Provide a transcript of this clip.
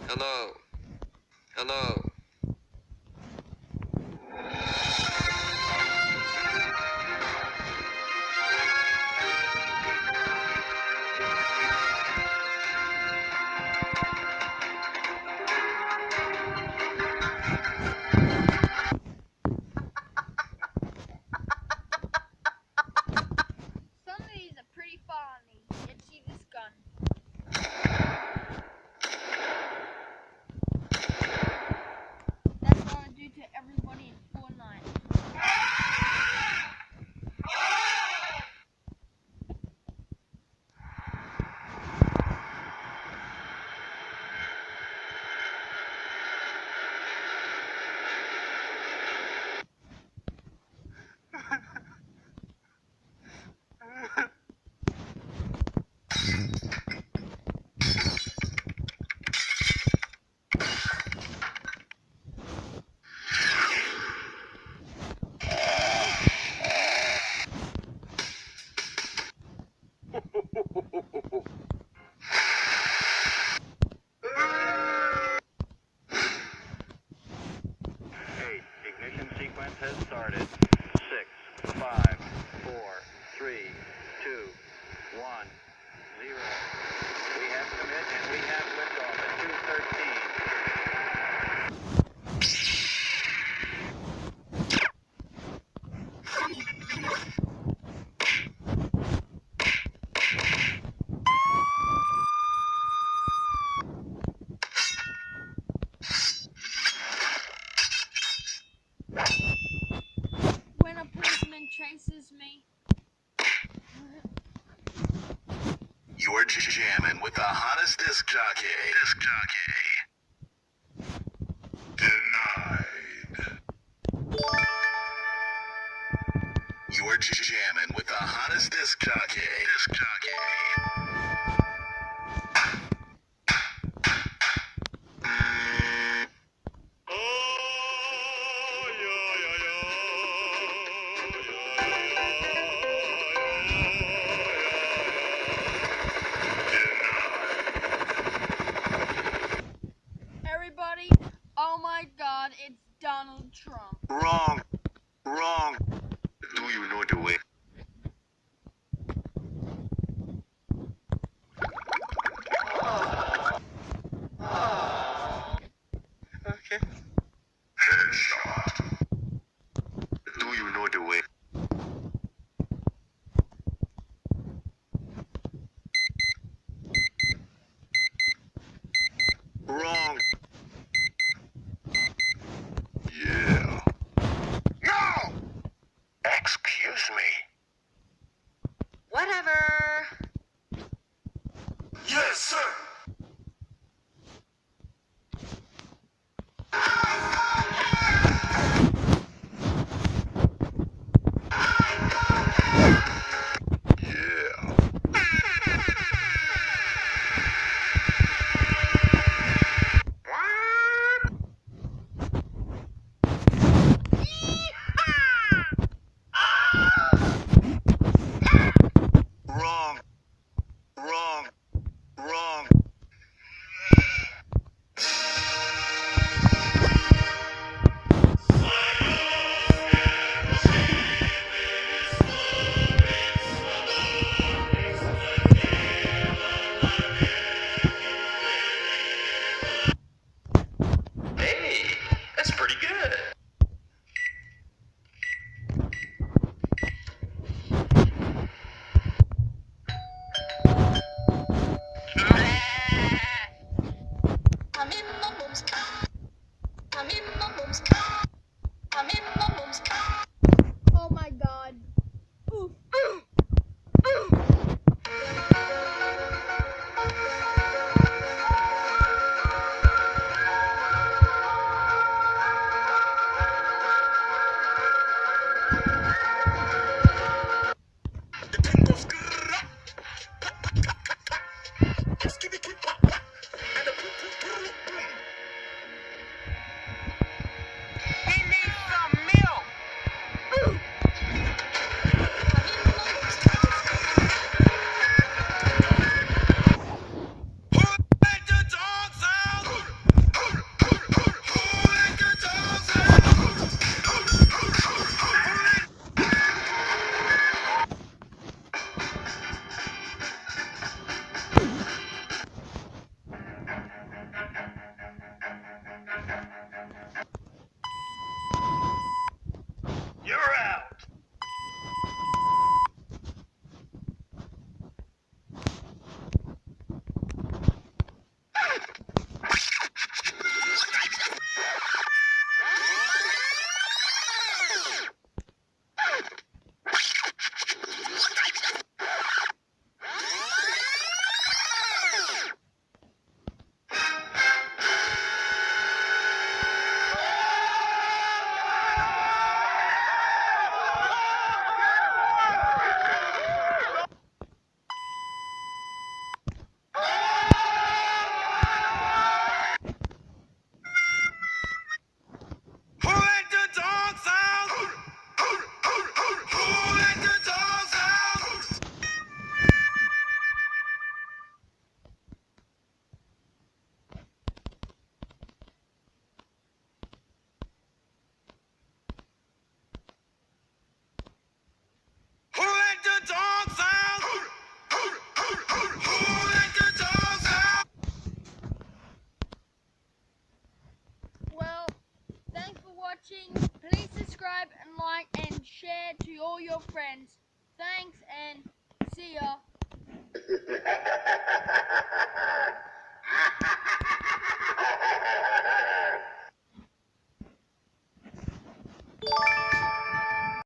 Hello. Hello. Some of these are pretty funny. Let's see this gun. That's what I do to everybody in Fortnite. Eight. Ignition sequence has started. 6, 5, 4, 3, 2, 1, 0. We have commit and we have liftoff at 2:13. When a policeman chases me. You're jamming with the hottest disc jockey. Disc jockey. Denied. You're jamming with the hottest disc jockey. Disc jockey. Everybody, oh my god, it's Donald Trump. Wrong. Wrong. Do you know the way? Okay. Headshot. Do you know the way? Wrong. Yeah. No! Excuse me. Whatever. Yes, sir. Yeah. Wrong. Wrong. Wrong. to all your friends. Thanks and see ya.